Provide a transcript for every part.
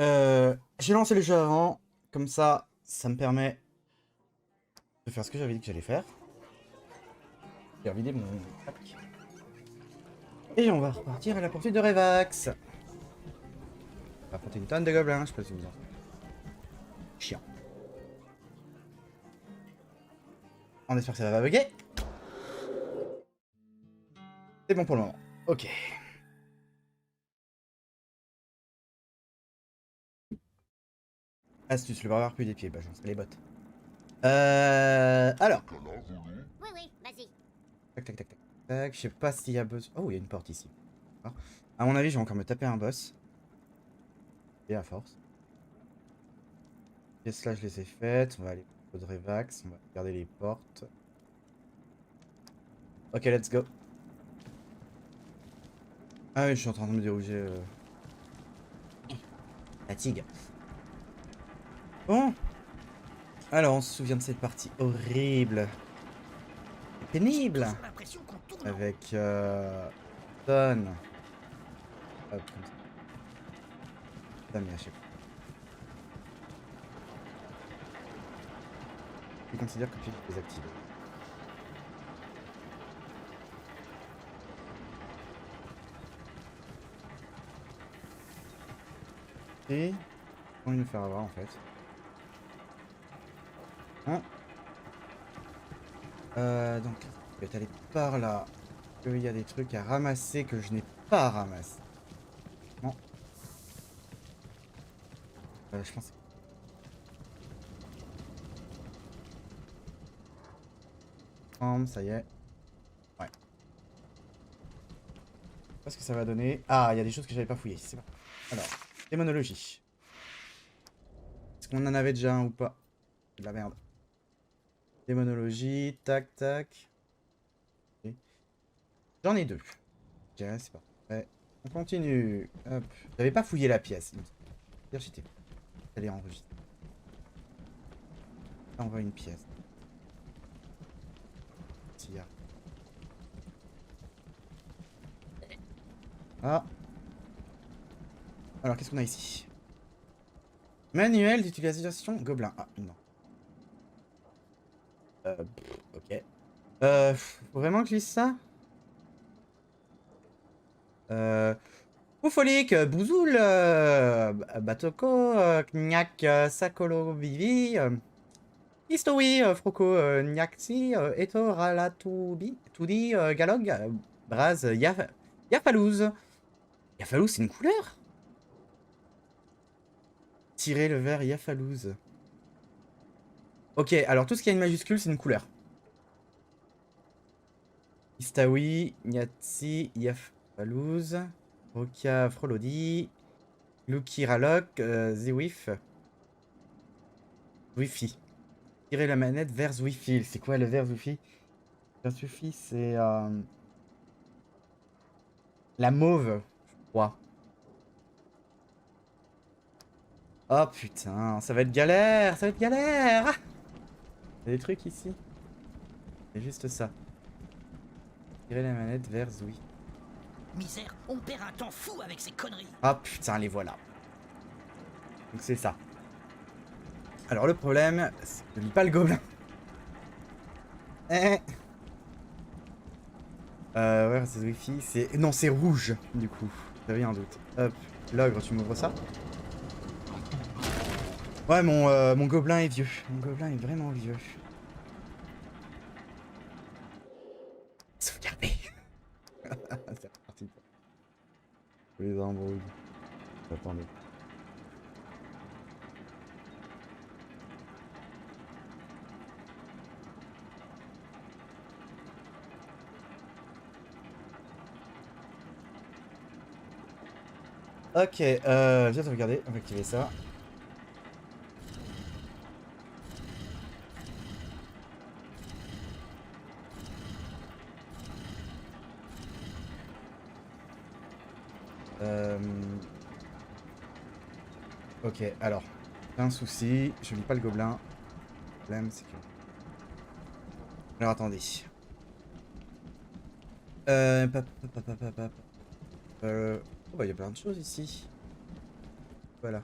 J'ai lancé le jeu avant, comme ça me permet de faire ce que j'avais dit que j'allais faire. J'ai vidé mon pack. Et on va repartir à la poursuite de Revax. On va affronter une tonne de gobelins, je sais pas si vous en... Chiant. On espère que ça va bugger. C'est bon pour le moment. Ok. Astuce, le barbare plus des pieds. Bah, j'en sais les bottes. Alors. Oui, oui, vas-y. Tac, tac, tac, tac. Tac, je sais pas s'il y a besoin... Oh, il y a une porte ici. À mon avis, je vais encore me taper un boss. Et à force. Et là, je les ai faites. On va aller au Revax. On va regarder les portes. Ok, let's go. Ah oui, je suis en train de me dérouger. Fatigue. Bon. Alors, on se souvient de cette partie horrible. Pénible. Toujours l'impression qu'on tourne en rond. Avec Don. Hop, comme ça. Putain, mais à chaque fois. Je considère que tu es désactivé. Et... Comment nous faire avoir, en fait. Hein, donc, je vais aller par là. Il y a des trucs à ramasser que je n'ai pas ramassés. Non. Je pense... Ça y est. Ouais. Je sais pas ce que ça va donner. Ah, il y a des choses que j'avais pas fouillées. C'est bon. Alors, démonologie. Est-ce qu'on en avait déjà un ou pas? C'est de la merde. Démonologie, tac, tac. Ok. J'en ai deux. Ok, c'est parfait. On continue. Hop. J'avais pas fouillé la pièce. C'est-à-dire j'étais... Elle est enregistrée. Là, on voit une pièce. S'il y a... Ah. Alors, qu'est-ce qu'on a ici? Manuel d'utilisation gobelin. Ah, non. Ok. Faut vraiment que je lise ça? Oufolique, Bouzoul, Batoko, Kniak, Sakolo, Vivi, History, Froco, Nyaxi, Eto, Ralatoubi, Tudi, Galog, Braz, Yafalouz. Yafalouz, c'est une couleur? Tirer le vert Yafalouz. Ok, alors tout ce qui a une majuscule, c'est une couleur. Istawi, Nyatsi, Yafalouz, Rokia, Frolodi, Luki, Ralok, Ziwif, Wifi. Tirer la manette vers Wi-Fi. C'est quoi le vers Wi-Fi? Vers Wi-Fi, c'est la mauve, je crois. Oh putain, ça va être galère, ça va être galère. Ah, il y a des trucs ici. C'est juste ça. Tirer la manette vers Wi. Misère, on perd un temps fou avec ces conneries. Ah putain, les voilà. Donc c'est ça. Alors le problème, c'est que je lis pas le gobelin. Eh. Ouais, c'est Wi-Fi, c'est... Non, c'est rouge, du coup. J'avais un doute. Hop, l'ogre, tu m'ouvres ça? Ouais, mon gobelin est vieux. Mon gobelin est vraiment vieux. Sauvegarder. C'est reparti. Pour les embrouilles. Attendez. Ok, viens sauvegarder. On va activer ça. Ok, alors. Un souci. Je lis pas le gobelin. Le problème, c'est que... Alors, attendez. Oh, bah, il y a plein de choses ici. Voilà.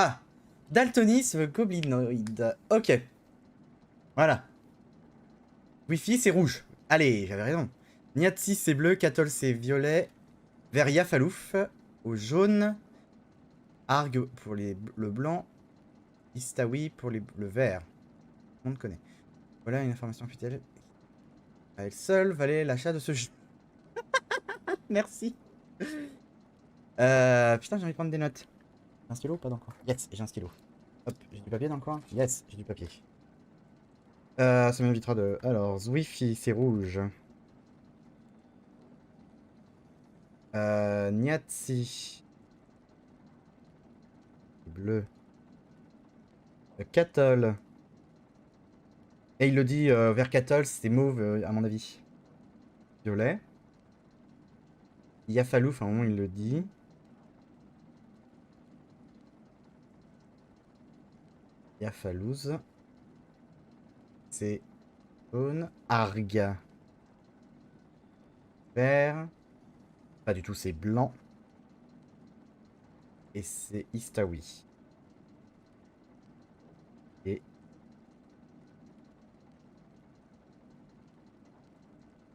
Ah, daltonisme goblinoïde. Ok. Voilà. Wi-Fi, c'est rouge. Allez, j'avais raison. Niatsi, c'est bleu. Katol, c'est violet. Vert Yafalouf au jaune. Arg pour le blanc. Istawi pour le vert. On le connaît. Voilà une information futile. À elle seule valait l'achat de ce jeu. Merci. Putain, j'ai envie de prendre des notes. J'ai un stylo ou pas dans le coin? Yes, j'ai un stylo. Hop, j'ai du papier dans le coin? Yes, j'ai du papier. Ça m'invitera de... Alors, Wi-Fi, c'est rouge. Niatsi. C'est bleu. Katol. Et il le dit vers Katol, c'est mauve à mon avis. Violet. Yafalouf, à un moment il le dit. Yafalouz. C'est jaune. Arga. Vert. Pas du tout, c'est blanc. Et c'est Istawi. Et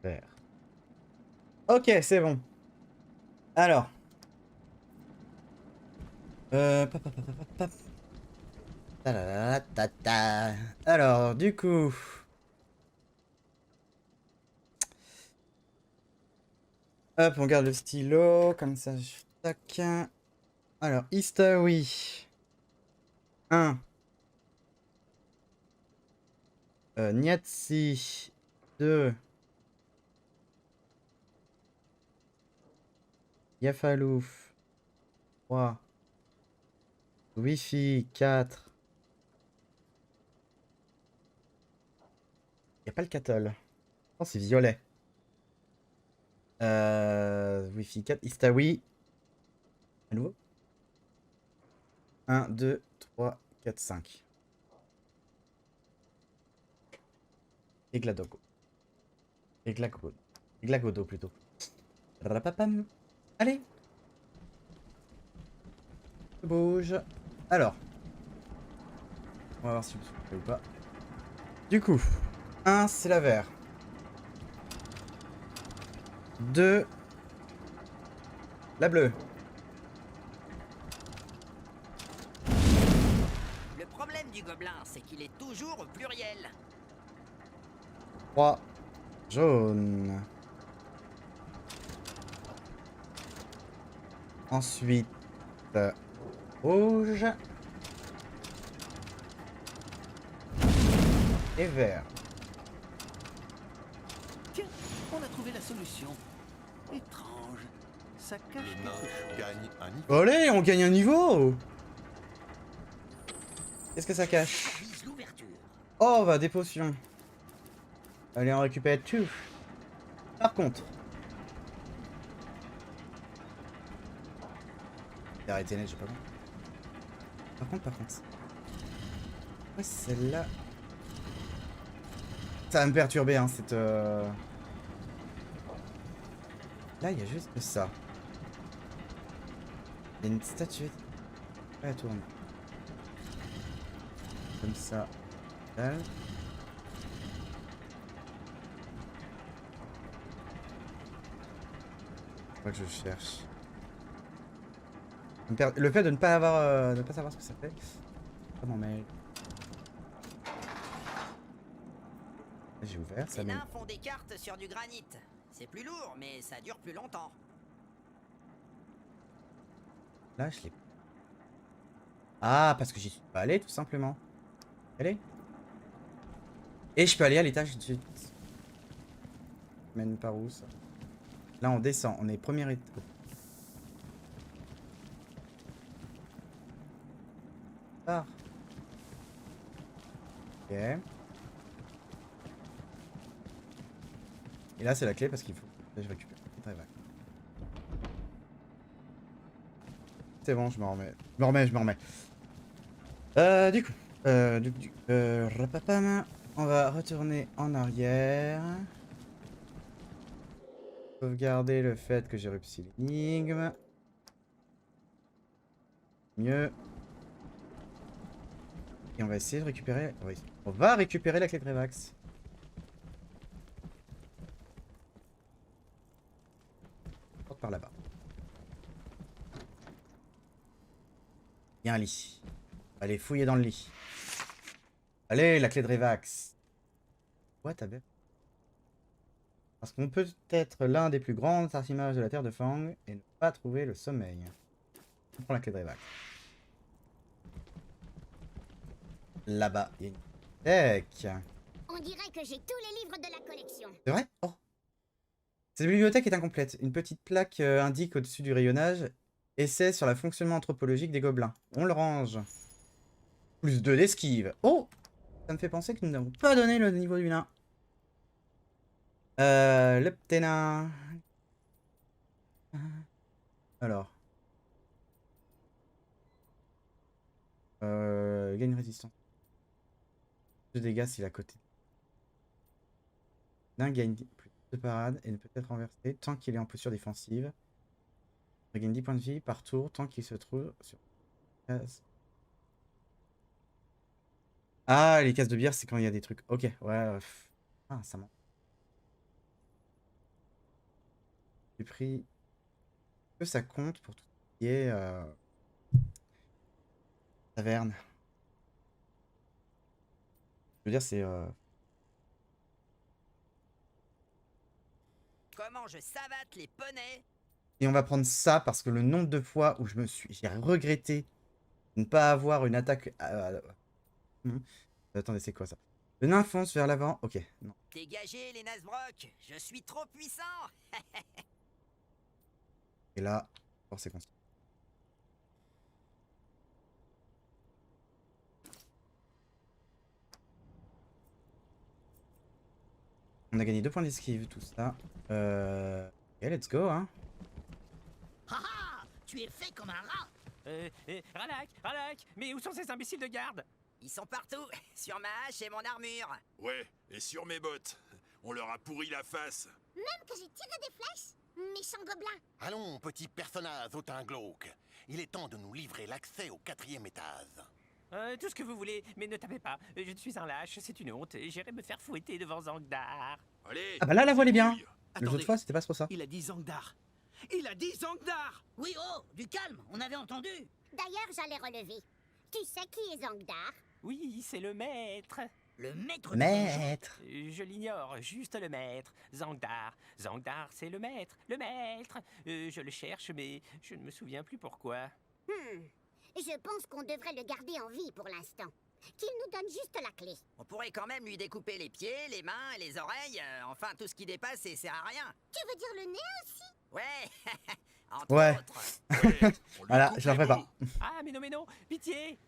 vert. Ok, c'est bon. Alors. Alors, du coup. Hop, on garde le stylo. Comme ça, tac. Alors, Istawi. 1. Niatsi. 2. Yafalouf. 3. Wi-Fi. 4. Y a pas le Katol. Oh, c'est violet. Wi-Fi 4. Istawi. À nouveau. 1, 2, 3, 4, 5. Et Gladogo. Et Glagodo. Et Glagodo plutôt. Rapapam. Allez. Je bouge. Alors. On va voir si vous pouvez ou pas. Du coup. 1, c'est la vert. 2. La bleue. Le problème du gobelin, c'est qu'il est toujours au pluriel. 3. Jaune. Ensuite. Rouge. Et vert. Tiens, on a trouvé la solution. Étrange. Ça cache Les nains quelque chose. gagnent un niveau. Allez, on gagne un niveau. Qu'est-ce que ça cache? Vise l'ouverture. Oh, bah des potions. Allez, on récupère tout. Par contre. Arrêtez net, j'ai pas bon. Par contre. Ouais, celle-là. Ça va me perturber, hein, cette... Là, il y a juste ça. Il y a une statuette. Elle tourne. Comme ça. Là. C'est quoi que je cherche. Le fait de ne pas avoir, de ne pas savoir ce que ça fait. Ça m'emmène. J'ai ouvert, ça Les met. nains font des cartes sur du granit. C'est plus lourd, mais ça dure plus longtemps. Là, je l'ai. Ah, parce que j'y suis pas allé, tout simplement. Allez. Et je peux aller à l'étage de suite. Mène par où ça? Là, on descend. On est premier étage. Ah. Ok. Et là, c'est la clé parce qu'il faut. Là, je récupère. C'est bon, je me remets. Je me remets. Du coup. Rapapam. On va retourner en arrière. Sauvegarder le fait que j'ai réussi l'énigme. Mieux. Et on va essayer de récupérer... Oui. On va récupérer la clé de Revax. Porte par là-bas. Il y a un lit. Allez, fouillez dans le lit. Allez, la clé de Revax. What a Parce qu'on peut être l'un des plus grands artimages de la Terre de Fang et ne pas trouver le sommeil. On prend la clé de Revax. Là-bas, il y a une bibliothèque. On dirait que j'ai tous les livres de la collection. C'est vrai? Oh. Cette bibliothèque est incomplète. Une petite plaque indique au-dessus du rayonnage essai sur le fonctionnement anthropologique des gobelins. On le range. Plus 2 d'esquive. Oh! Ça me fait penser que nous n'avons pas donné le niveau du nain. Le petit nain. Alors. Gagne résistance. Plus de dégâts s'il est à côté. Nain gagne plus de parade et ne peut être renversé tant qu'il est en posture défensive. Il gagne 10 points de vie par tour tant qu'il se trouve sur case. Ah, les cases de bière, c'est quand il y a des trucs. Ok, ouais. Ah, ça manque. J'ai pris. Est-ce que ça compte pour tout ce qui est taverne? Je veux dire, c'est. Comment je savate les poneys? Et on va prendre ça parce que le nombre de fois où j'ai regretté de ne pas avoir une attaque. Attendez, c'est quoi ça? Le nain fonce vers l'avant. Ok, non. Dégagez les Nasbrock, je suis trop puissant. Et là, force est constante. On a gagné 2 points d'esquive, tout ça. Ok, let's go, hein. Haha, tu es fait comme un rat. Ralak, mais où sont ces imbéciles de garde? Ils sont partout, sur ma hache et mon armure. Ouais, et sur mes bottes. On leur a pourri la face. Même que j'ai tiré des flèches. Méchant gobelin. Allons, petit personnage au teint glauque. Il est temps de nous livrer l'accès au 4e étage. Tout ce que vous voulez, mais ne tapez pas. Je suis un lâche, c'est une honte. J'irai me faire fouetter devant Zangdar. Allez. Ah bah là, la voix est bien. débrouille. Les Attendez. autres fois, c'était pas trop ça. Il a dit Zangdar. Il a dit Zangdar. Oui, oh, du calme, on avait entendu. D'ailleurs, j'allais relever. Tu sais qui est Zangdar? Oui, c'est le maître. Le maître de Maître. Je l'ignore, juste le maître. Zangdar. Zangdar, c'est le maître. Le maître. Je le cherche, mais je ne me souviens plus pourquoi. Je pense qu'on devrait le garder en vie pour l'instant. Qu'il nous donne juste la clé. On pourrait quand même lui découper les pieds, les mains, les oreilles, enfin tout ce qui dépasse et sert à rien. Tu veux dire le nez aussi? Ouais, entre Ouais. autres. Ouais, on lui Voilà, coupe je la les ferai pas. bouts. Ah, mais non, pitié.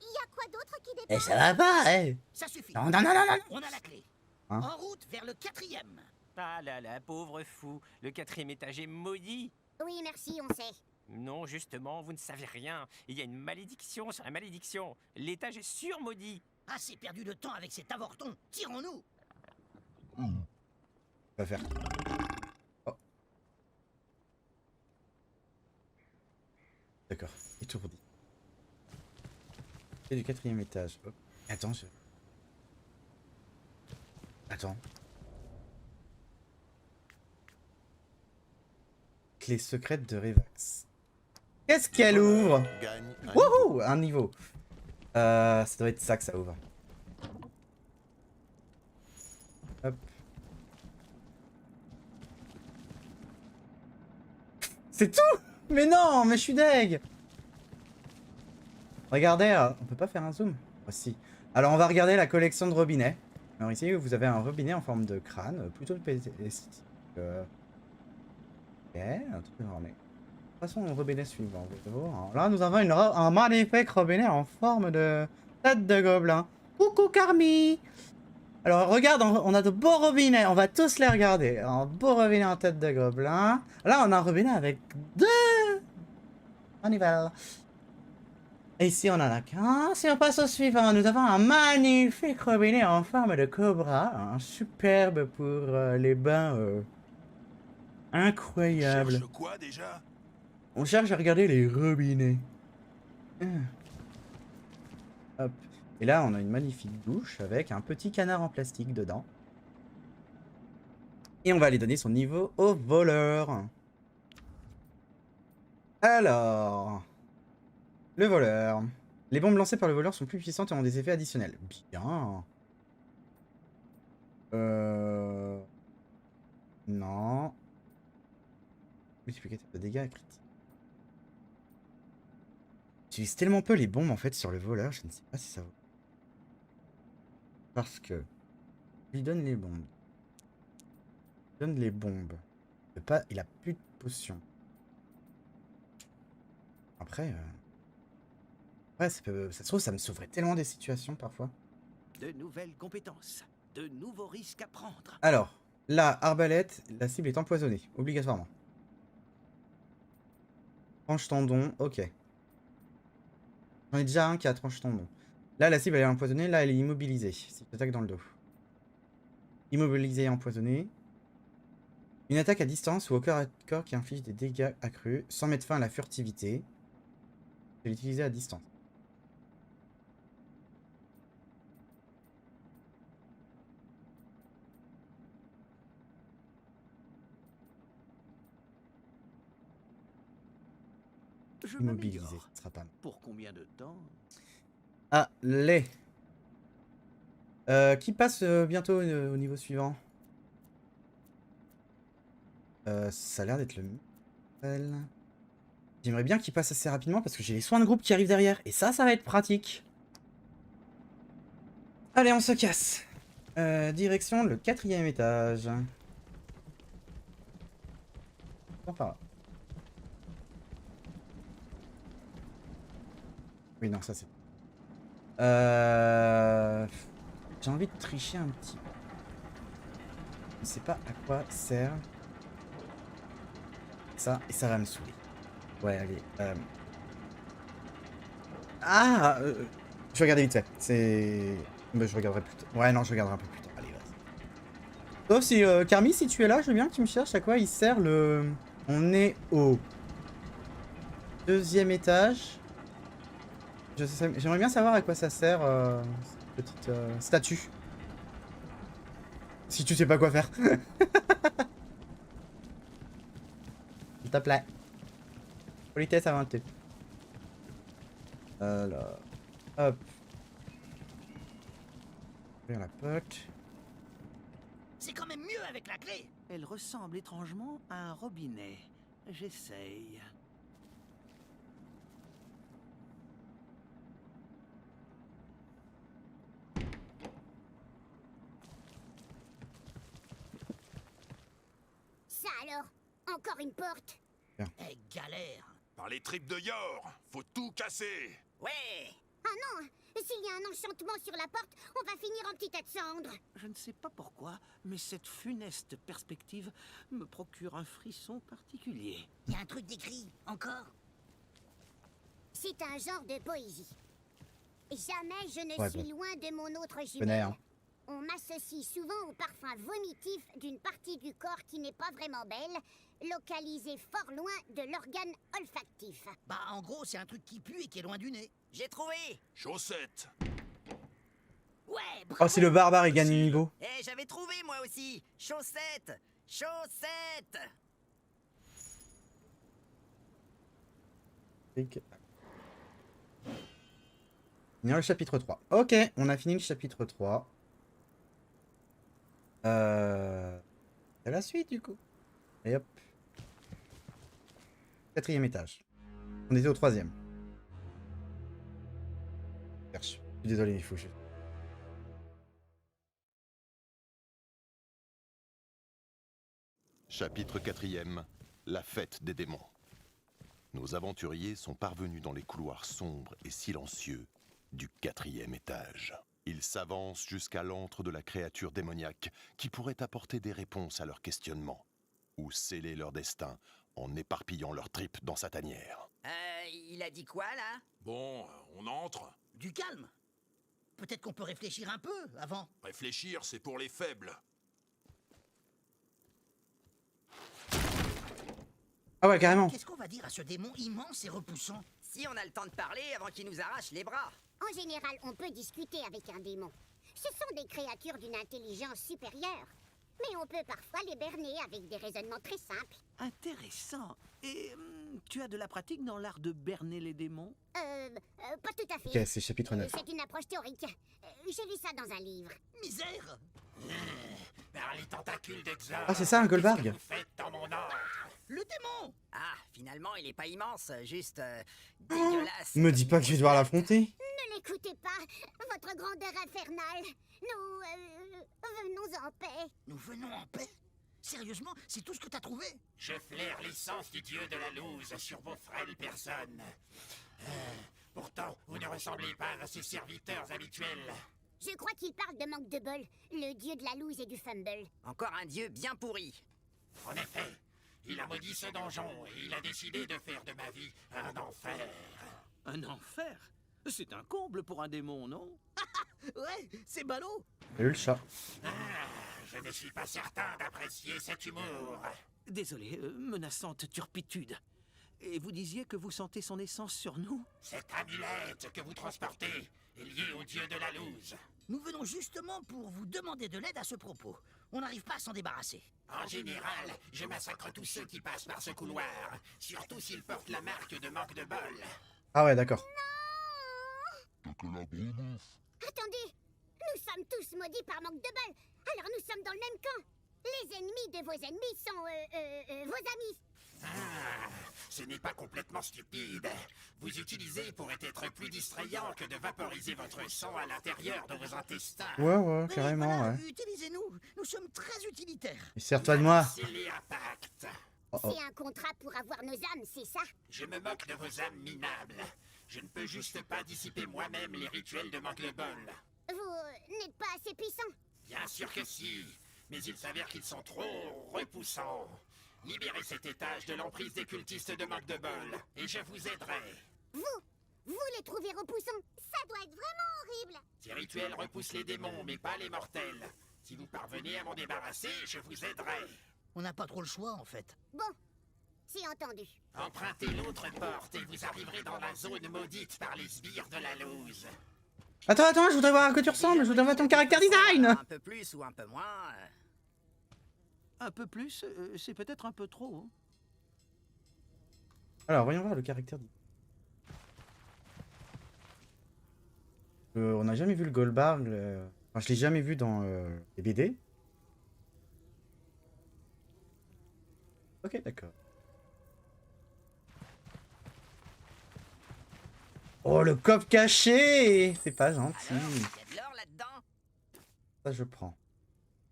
Il y a quoi d'autre qui Eh, dépasse? ça va pas, eh. Ça suffit. Non, non, non, non, non. On a la clé. Hein? En route vers le 4e. Ah là, pauvre fou. Le 4e étage est maudit. Oui, merci, on sait. Non, justement, vous ne savez rien. Il y a une malédiction sur la malédiction. L'étage est surmaudit. Assez perdu de temps avec cet avorton. Tirons-nous. Va faire. Oh. D'accord, étourdi. C'est du 4e étage. Hop. Attends, Attends. Clé secrète de Revax. Qu'est-ce qu'elle ouvre? Gagne un Wouhou! Un niveau. Ça doit être ça que ça ouvre. Hop. C'est tout? Mais non, mais je suis deg. Regardez, on peut pas faire un zoom? Oh, si. Alors on va regarder la collection de robinets. Alors ici vous avez un robinet en forme de crâne, plutôt esthétique. Ok, un truc orné. Passons au robinet suivant. Alors là nous avons un magnifique robinet en forme de tête de gobelin. Coucou Carmi. Alors regarde, on a de beaux robinets, on va tous les regarder. Un beau robinet en tête de gobelin. Là on a un robinet avec deux manivelles. Et ici on en a qu'un. Si on passe au suivant, nous avons un magnifique robinet en forme de cobra. Un superbe pour les bains. Incroyable. Cherche quoi déjà? On cherche à regarder les robinets. Hop. Et là, on a une magnifique douche avec un petit canard en plastique dedans. Et on va aller donner son niveau au voleur. Alors... Le voleur. Les bombes lancées par le voleur sont plus puissantes et ont des effets additionnels. Bien. Non. Multiplicateur de dégâts critiques. J'utilise tellement peu les bombes en fait sur le voleur, je ne sais pas si ça vaut. Parce que... Je lui donne les bombes. Je lui donne les bombes. Il a plus de potions. Après... Ouais, ça se trouve, ça me sauverait tellement des situations parfois. De nouvelles compétences, de nouveaux risques à prendre. Alors, là, arbalète, la cible est empoisonnée, obligatoirement. Tranche-tendon, ok. J'en ai déjà un qui a tranche-tendon. Là, la cible elle est empoisonnée, là, elle est immobilisée. Si j'attaque dans le dos. Immobilisée et empoisonnée. Une attaque à distance ou au corps à corps qui inflige des dégâts accrus, sans mettre fin à la furtivité. Je vais l'utiliser à distance. Je Immobilisé, m'améliore. ce sera pas mal. Pour combien de temps? Allez. Qui passe bientôt au niveau suivant? Ça a l'air d'être le Michel. J'aimerais bien qu'il passe assez rapidement parce que j'ai les soins de groupe qui arrivent derrière. Et ça va être pratique. Allez, on se casse. Direction le 4e étage. Bon, par là. Oui, non, ça c'est... J'ai envie de tricher un petit peu. Je ne sais pas à quoi sert ça, et ça va me saouler. Ouais, allez. Je vais regarder vite fait. C'est... Mais je regarderai plus tard. Ouais, non, je regarderai un peu plus tard. Allez, vas-y. Sauf si, Carmi, si tu es là, je veux bien que tu me cherches à quoi il sert le... On est au 2e étage. J'aimerais bien savoir à quoi ça sert, cette petite statue. Si tu sais pas quoi faire. S'il te plaît. Politesse avant tout. Alors. Hop. Ouvrir la porte. C'est quand même mieux avec la clé. Elle ressemble étrangement à un robinet. J'essaye. Ça alors? Encore une porte? Eh, galère. Par les tripes de Yor, faut tout casser. Ouais. Ah non! S'il y a un enchantement sur la porte, on va finir en petit tas de cendres. Je ne sais pas pourquoi, mais cette funeste perspective me procure un frisson particulier. Il y a un truc d'écrit, encore. C'est un genre de poésie. Jamais je ne Ouais, suis bon. loin de mon autre Connais, jumelle. hein. On m'associe souvent au parfum vomitif d'une partie du corps qui n'est pas vraiment belle, localisée fort loin de l'organe olfactif. Bah, en gros, c'est un truc qui pue et qui est loin du nez. J'ai trouvé. Chaussette. Ouais, Oh, bravo. c'est le barbare, il gagne un niveau. Eh, j'avais trouvé, moi aussi. Chaussette. Chaussette. Finir le chapitre 3. Ok, on a fini le chapitre 3. C'est la suite du coup. Et hop. 4e étage. On était au 3e. Je suis désolé, il faut... Chapitre 4e. La fête des démons. Nos aventuriers sont parvenus dans les couloirs sombres et silencieux du 4e étage. Ils s'avancent jusqu'à l'antre de la créature démoniaque qui pourrait apporter des réponses à leurs questionnements ou sceller leur destin en éparpillant leurs tripes dans sa tanière. Il a dit quoi, là? Bon, on entre. Du calme. Peut-être qu'on peut réfléchir un peu avant. Réfléchir, c'est pour les faibles. Ah ouais, carrément. Qu'est-ce qu'on va dire à ce démon immense et repoussant? Si on a le temps de parler avant qu'il nous arrache les bras. En général, on peut discuter avec un démon. Ce sont des créatures d'une intelligence supérieure. Mais on peut parfois les berner avec des raisonnements très simples. Intéressant. Et tu as de la pratique dans l'art de berner les démons? Pas tout à fait. Ok, c'est chapitre 9. C'est une approche théorique. J'ai lu ça dans un livre. Misère! Par les tentacules d'Exor. Ah, c'est ça, un Goldberg? Vous faites dans mon ordre. Le démon! Ah, finalement, il est pas immense, juste dégueulasse. Me dis pas que je vais devoir l'affronter. Ne l'écoutez pas, votre grandeur infernale. Nous venons en paix. Nous venons en paix? Sérieusement, c'est tout ce que t'as trouvé? Je flaire l'essence du dieu de la loose sur vos frêles personnes. Pourtant, vous ne ressemblez pas à ses serviteurs habituels. Je crois qu'il parle de manque de bol, le dieu de la loose et du fumble. Encore un dieu bien pourri. En effet, il a maudit ce donjon et il a décidé de faire de ma vie un enfer. Un enfer? C'est un comble pour un démon, non? Ouais, c'est ballot! Salut le chat. Je ne suis pas certain d'apprécier cet humour. Désolé, menaçante turpitude. Et vous disiez que vous sentez son essence sur nous? Cette amulette que vous transportez est liée au dieu de la loose. Nous venons justement pour vous demander de l'aide à ce propos. On n'arrive pas à s'en débarrasser. En général, je massacre tous ceux qui passent par ce couloir, surtout s'ils portent la marque de manque de bol. Ah ouais, d'accord. Attendez, nous sommes tous maudits par manque de bol. Alors nous sommes dans le même camp. Les ennemis de vos ennemis sont, vos amis. Ah, ce n'est pas complètement stupide. Vous utilisez pourrait être plus distrayant que de vaporiser votre sang à l'intérieur de vos intestins. Ouais, Oui, carrément, voilà, ouais. utilisez-nous. Nous sommes très utilitaires. Et sers-toi de moi. Scellez un pacte. Oh, oh. C'est un contrat pour avoir nos âmes, c'est ça? Je me moque de vos âmes minables. Je ne peux juste pas dissiper moi-même les rituels de manque de bol. Vous n'êtes pas assez puissant. Bien sûr que si, mais il s'avère qu'ils sont trop repoussants. Libérez cet étage de l'emprise des cultistes de manque de bol, et je vous aiderai. Vous les trouvez repoussants? Ça doit être vraiment horrible. Ces rituels repoussent les démons, mais pas les mortels. Si vous parvenez à m'en débarrasser, je vous aiderai. On n'a pas trop le choix, en fait. Bon, c'est entendu. Empruntez l'autre porte et vous arriverez dans la zone maudite par les sbires de la loose. Attends, je voudrais voir à quoi tu ressembles. Je voudrais voir ton caractère design. Un peu plus ou un peu moins. Un peu plus, c'est peut-être un peu trop. Hein. Alors, voyons voir le caractère design. On n'a jamais vu le Goldberg. Enfin, je l'ai jamais vu dans les BD. Ok, d'accord. Oh, le coffre caché! C'est pas gentil. Alors, il y a de l'or là-dedans? Ça, je prends.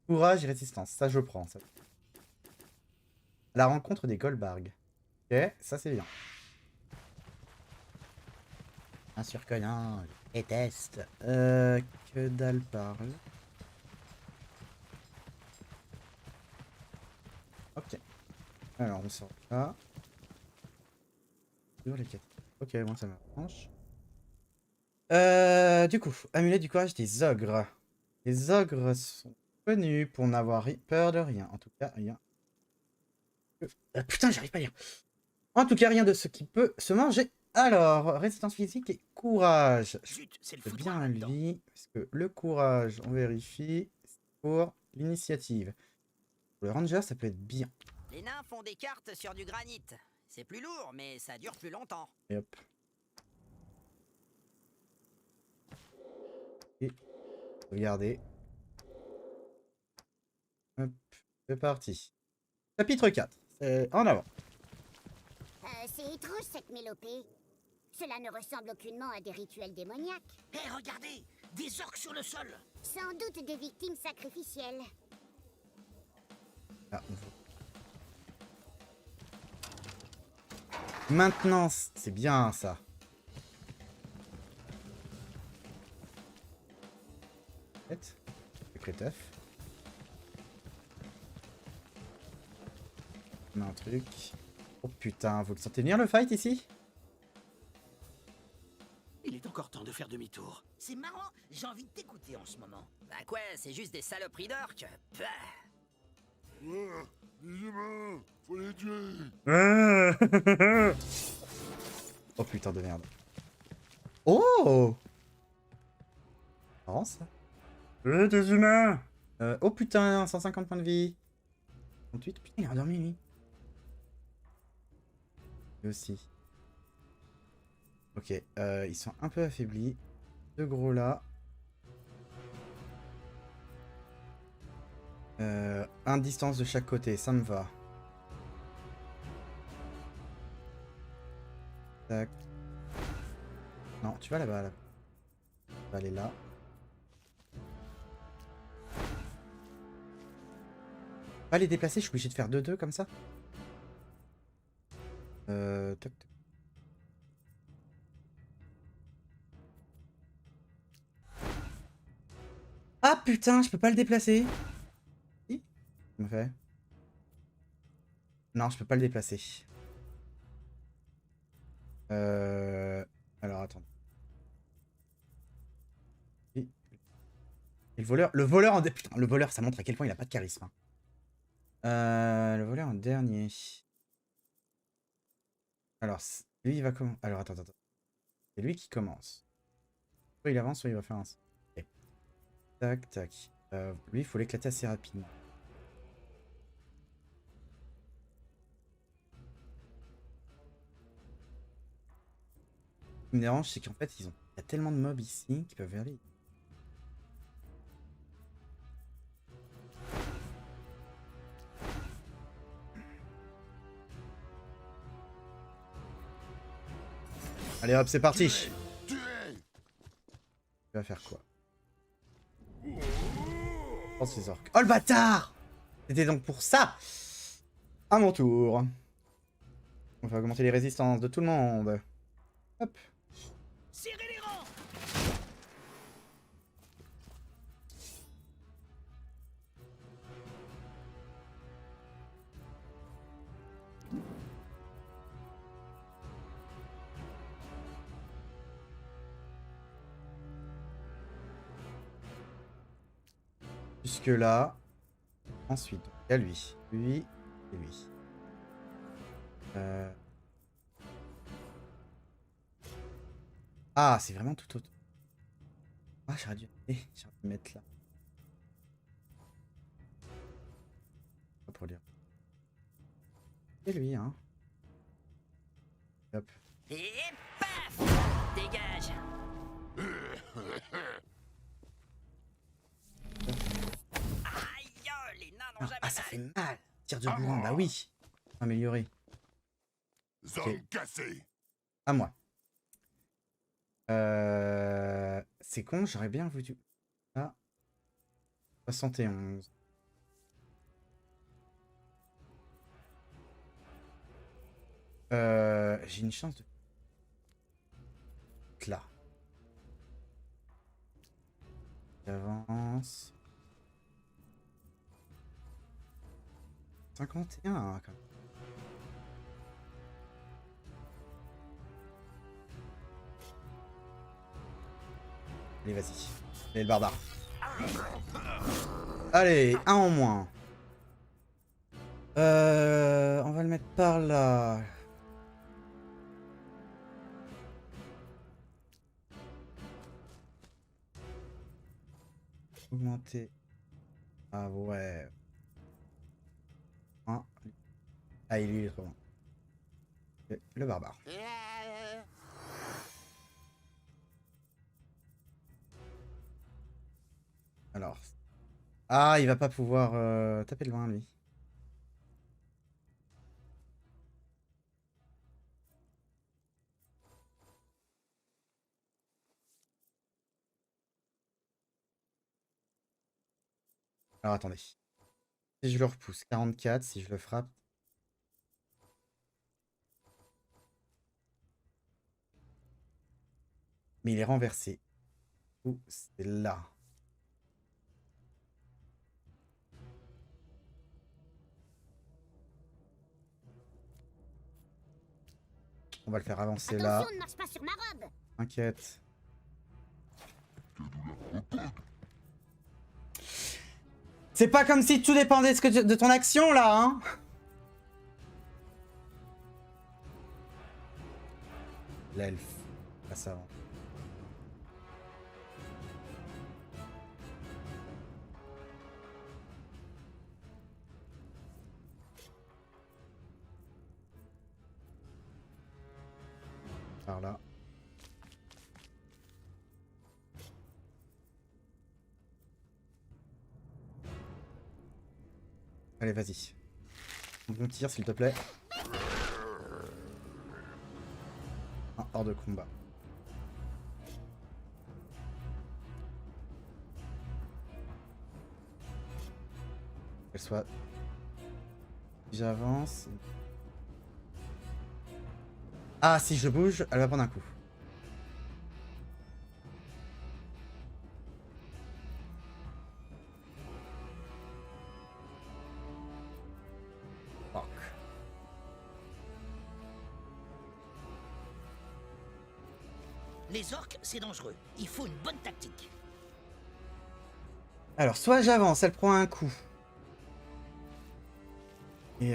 Courage et résistance. Ça, je prends. Ça. La rencontre des Goldberg. Ok, ça, c'est bien. Un surcollant. Je déteste. Que dalle parle. Ok. Alors, on sort là. Toujours les 4. Ok, moi, ça m'arrange. Du coup, amulette du courage des ogres. Les ogres sont connus pour n'avoir peur de rien. En tout cas, rien. Putain, j'arrive pas à lire. En tout cas, rien de ce qui peut se manger. Alors, résistance physique et courage. Zut, c'est le Je peux foutoir bien là-dedans. lui, parce que le courage, on vérifie, c'est pour l'initiative. Pour le ranger, ça peut être bien. Les nains font des cartes sur du granit. C'est plus lourd, mais ça dure plus longtemps. Et hop. Et regardez. Hop, c'est parti. Chapitre 4. C'est en avant. C'est étrange cette mélopée. Cela ne ressemble aucunement à des rituels démoniaques. Hé, regardez! Des orques sur le sol! Sans doute des victimes sacrificielles. Ah, on voit. Maintenant, c'est bien ça. Avec le teuf. On a un truc. Oh putain, vous le sentez venir le fight ici? Il est encore temps de faire demi-tour. C'est marrant, j'ai envie de t'écouter en ce moment. Bah quoi, c'est juste des saloperies d'orques. Pah. Ouais, les humains, faut les tuer. Oh putain de merde. Oh! Marrant ça. Des humains! Oh putain, 150 points de vie. 38, putain, il a endormi lui. Lui aussi. Ok, ils sont un peu affaiblis. Deux gros là. Un distance de chaque côté, ça me va. Tac. Non, tu vas là-bas, là. Tu vas aller là. Pas les déplacer, je suis obligé de faire 2-2 comme ça. Tac, tac. Ah putain, je peux pas le déplacer. Si? Comment on fait? Non, je peux pas le déplacer. Alors attends. Et le voleur en... Putain, le voleur, ça montre à quel point il a pas de charisme. Le voleur en dernier. Alors, lui, il va comment? Alors, attends. C'est lui qui commence. Soit il avance, soit il va faire un... Okay. Tac, tac. Lui, il faut l'éclater assez rapidement. Ce qui me dérange, c'est qu'en fait, il y a tellement de mobs ici qui peuvent aller. Allez hop, c'est parti. Tu vas faire quoi? Oh, ces orques. Oh le bâtard! C'était donc pour ça! À mon tour. On va augmenter les résistances de tout le monde. Hop. Serrez les rangs. Jusque là. Ensuite, il y a lui. Lui et lui. Ah, c'est vraiment tout autre. Ah, j'aurais dû me mettre là. Pas pour dire. Et lui, hein. Hop. Et paf! Dégage! Aïe! Les nains n'ont jamais Ah, ça fait mal. mal. Tire de bourrin, bah oui. Améliorer. Zone cassée. À moi. C'est con, j'aurais bien voulu. Ah. 71. J'ai une chance de... Là. J'avance. 51 quand même. Allez, vas-y. Allez, le barbare. Allez, un en moins. On va le mettre par là. Augmenter. Ah ouais. Hein. Ah, il est trop bon. Le barbare. Alors. Ah, il va pas pouvoir taper le loin, lui. Alors, attendez. Si je le repousse, 44. Si je le frappe... Mais il est renversé. Ouh, c'est là. On va le faire avancer là. Attention, ne marche pas sur ma robe. T'inquiète. C'est pas comme si tout dépendait de ton action, là, hein. l'elfe. Pas ça avant. Par là. Allez, vas-y. Bon tir, s'il te plaît. Ah, hors de combat. Qu'elle soit... Si j'avance... Ah, si je bouge, elle va prendre un coup. Fuck. Les orques, c'est dangereux. Il faut une bonne tactique. Alors, soit j'avance, elle prend un coup. Et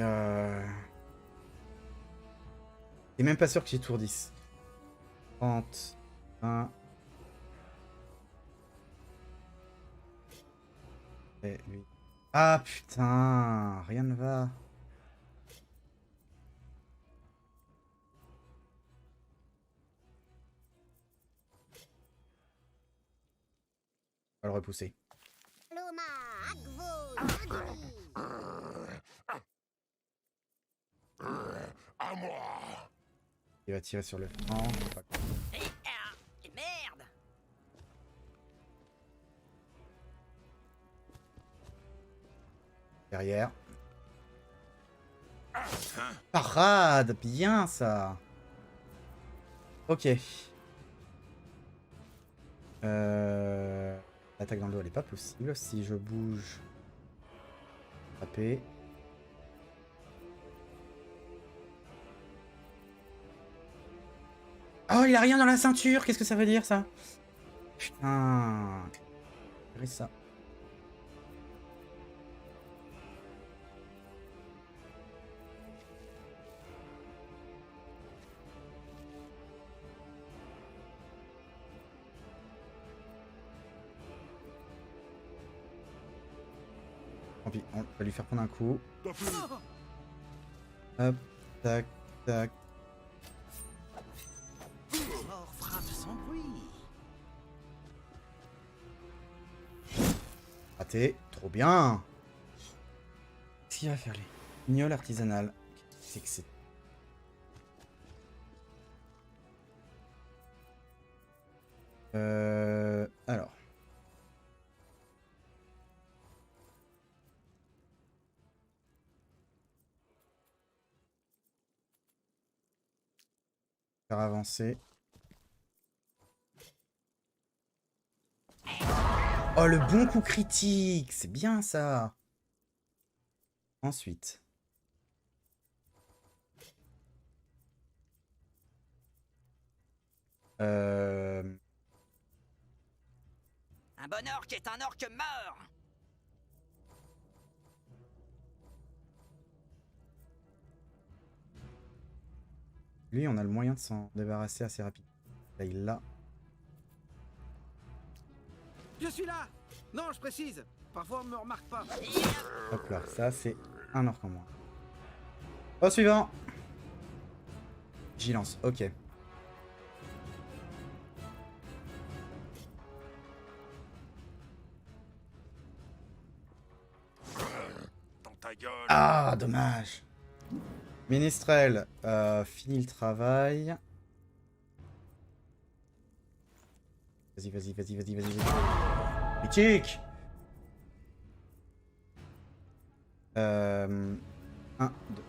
t'es même pas sûr que j'étourdisse. 30, 1. Et 8. Ah putain, rien ne va. On va le repousser. Loma, Agvo, Agvi. À moi. Il va tirer sur le flanc. je sais pas quoi. Et merde. Derrière. Parade, bien ça. Ok. L'attaque dans le dos, elle est pas possible. Si je bouge, taper. Oh, il a rien dans la ceinture. Qu'est-ce que ça veut dire ça? Putain. Regardez ça. Tant pis, on va lui faire prendre un coup. Hop, tac, tac. Mort frappe sans bruit. Raté, trop bien. Qu'est-ce qu'il va faire lui? Mignole artisanale. C'est que c'est... Alors. Faire avancer. Oh, le bon coup critique. C'est bien ça. Ensuite. Un bon orque est un orque mort. Lui, on a le moyen de s'en débarrasser assez rapidement. Là, il l'a. Je suis là. Non, je précise. Parfois, on me remarque pas. Hop là, ça c'est un orc en moins. Au suivant. Vigilance, ok. Dans ta gueule. Ah, dommage. Ménestrel, fini le travail. Vas-y, vas-y, vas-y, vas-y, vas-y, vas-y. Critique. 1, 2.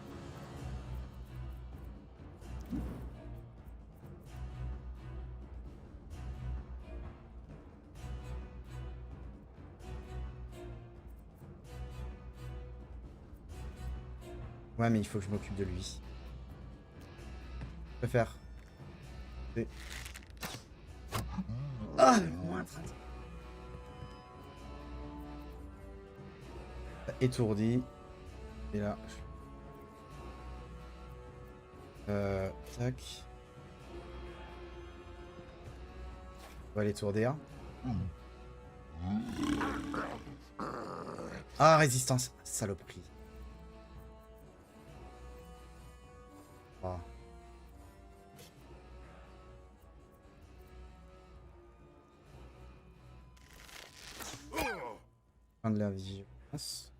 Ouais, mais il faut que je m'occupe de lui. Je peux faire. Ah, le moindre. Étourdi. Et là. Tac. va l'étourdir. Ah, résistance. Saloperie. Oh. Fin de la vigilance.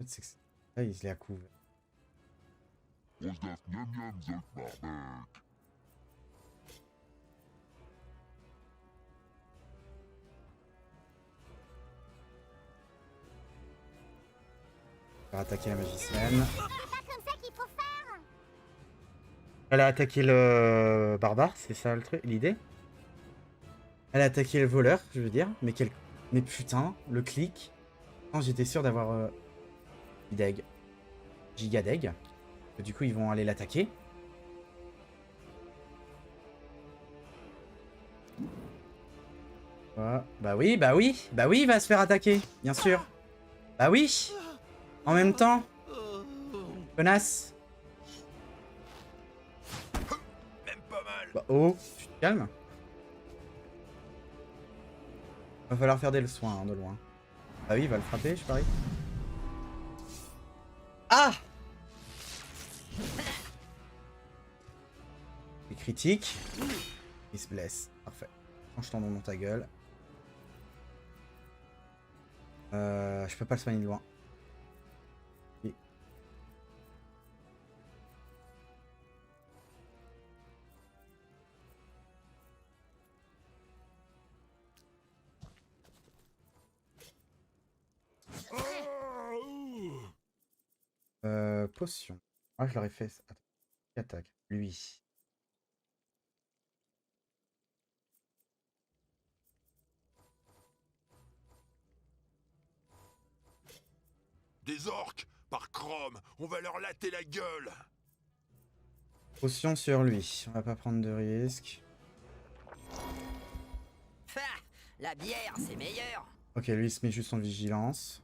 C'est que là, il est à couvert. Faire attaquer la magicienne. C'est pas comme ça qu'il faut faire. Elle a attaqué le barbare, c'est ça le truc, l'idée. Elle a attaqué le voleur, je veux dire. Mais quel... Mais putain, le clic. Non, j'étais sûr d'avoir... Deg. Gigadeg. Du coup, ils vont aller l'attaquer. Ah, bah oui, il va se faire attaquer, bien sûr. Bah oui. En même temps. Connasse. Même pas mal. Bah, oh, tu te calmes. Va falloir faire des soins hein, de loin. Bah oui, il va le frapper, je parie. Ah! Il critique. Il se blesse. Parfait. Change ton nom dans ta gueule. Je peux pas le soigner de loin. Oui. Potion. Ah, je l'aurais fait. Attends. Qui attaque? Lui. Des orques. Par Chrome, on va leur latter la gueule. Potion sur lui. On va pas prendre de risque. Ha, la bière, c'est meilleur. Ok, lui il se met juste en vigilance.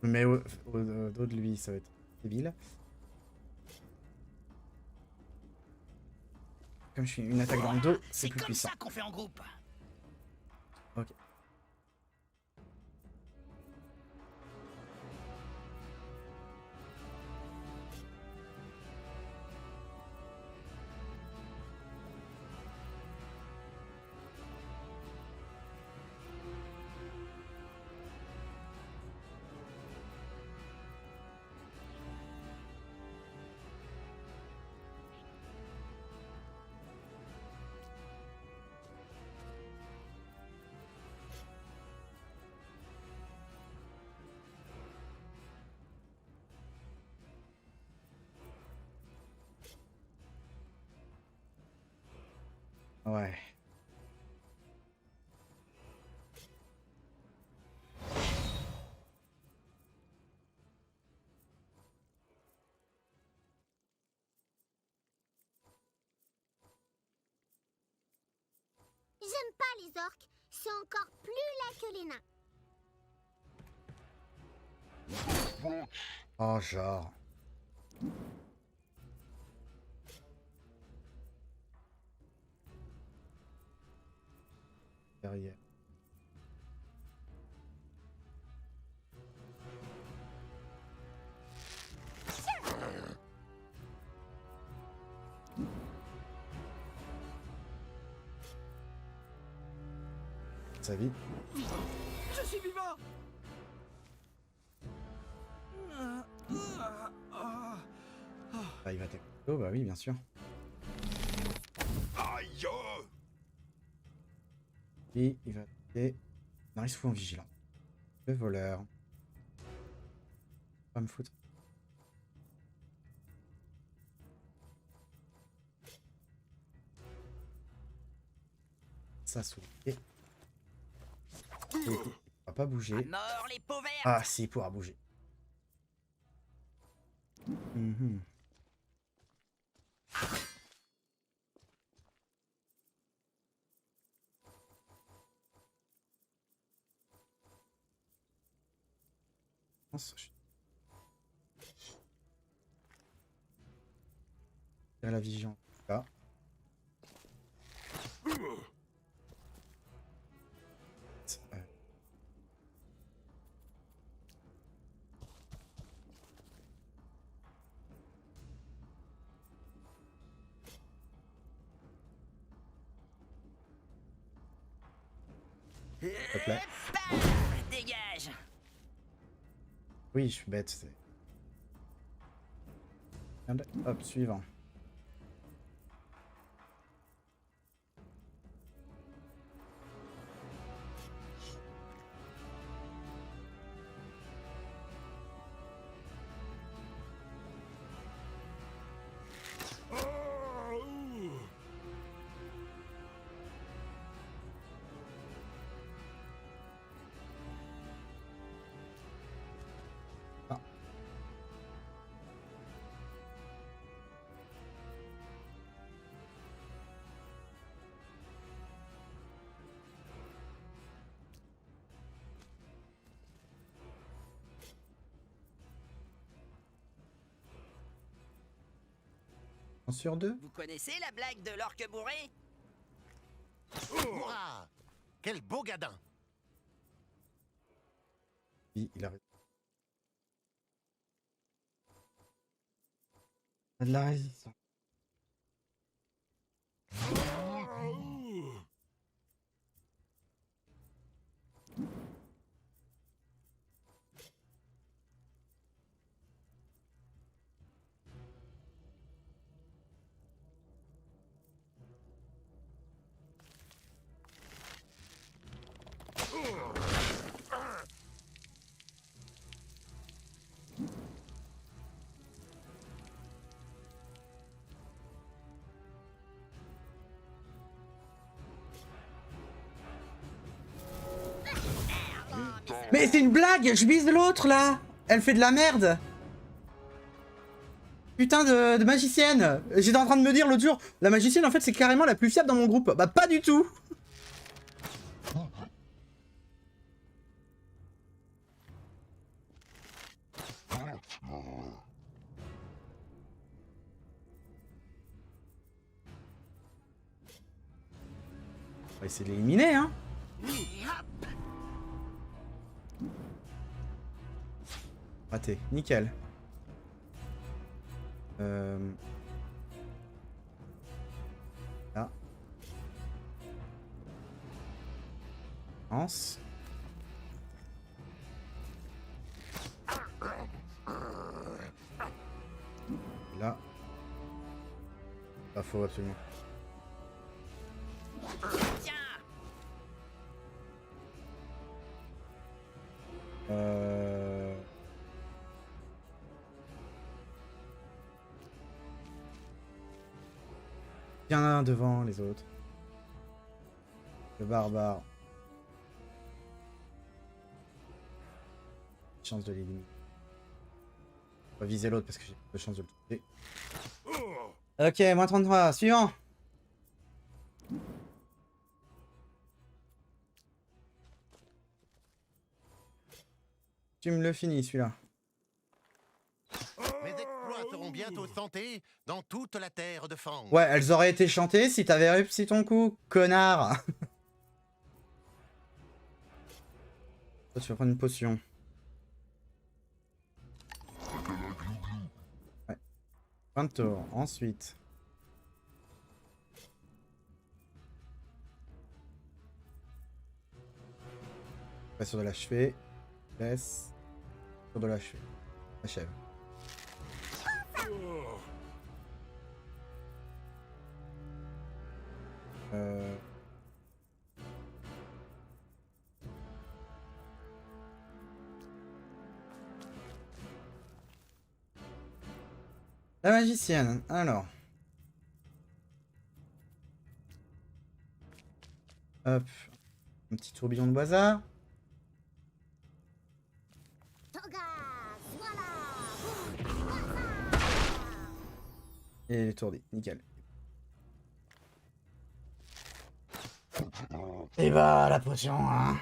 Mais au dos de lui, ça va être débile. Comme je suis une attaque dans le dos, c'est plus comme puissant. ça qu'on fait en groupe. Ok. Ouais. J'aime pas les orques. C'est encore plus laid que les nains. Oh, genre. Derrière. Sa vie. Je suis vivant. Ah, il va attaquer. Oh, bah oui, bien sûr. Aïe. Et il va attaquer. Non, il se fout en vigilant. Le voleur. Pas me foutre. Ça s'ouvre. Et... Il va pas bouger. Mort les peaux vertes. Ah, si, il pourra bouger. Mhm. Mince, la vision. Là. S'il te plaît. Dégage. Oui, je suis bête. C'est... Merde. Hop, suivant. Ah. Un sur deux? Vous connaissez la blague de l'orque bourré? Hurrah! Quel beau gadin! Oui, il a raison. Il a de la résistance. Mais c'est une blague! Je vise l'autre là! Elle fait de la merde! Putain de magicienne! J'étais en train de me dire l'autre jour, la magicienne en fait c'est carrément la plus fiable dans mon groupe. Bah pas du tout! On va essayer de l'éliminer hein! Raté, nickel. Là. Lance. Là. Pas faux absolument. Tiens. Bien devant les autres. Le barbare. Chance de l'éliminer. On va viser l'autre parce que j'ai pas de chance de le toucher. Ok, moins 33. Suivant. Tu me le finis celui-là. Mes exploits seront bientôt chantés dans toute la terre de Fang. Ouais, elles auraient été chantées si t'avais réussi ton coup, connard. Toi, tu vas prendre une potion. Ouais. Fin de tour. Ensuite. Pas sur de l'achever. Laisse. Sur de l'achever. Achève. La magicienne, alors. Hop. Un petit tourbillon de boisard. Togas, voilà. Et étourdi, nickel. Et bah, la potion, hein.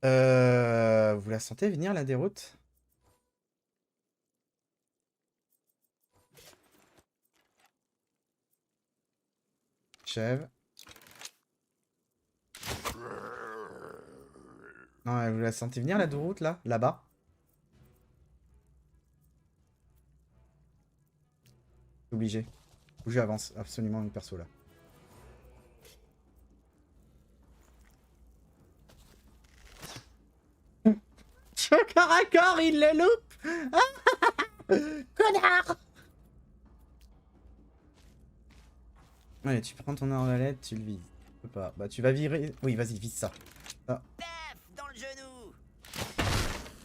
Vous la sentez venir, la déroute? Chèvre. Non, vous la sentez venir, la déroute, là? Là-bas? Obligé. Faut que j'avance absolument une perso, là. Corps à corps, il le loupe. Connard. Allez, tu prends ton arbalète, tu le vises. Tu peux pas. Bah, tu vas virer. Oui, vas-y, vise ça. Paf, dans le genou.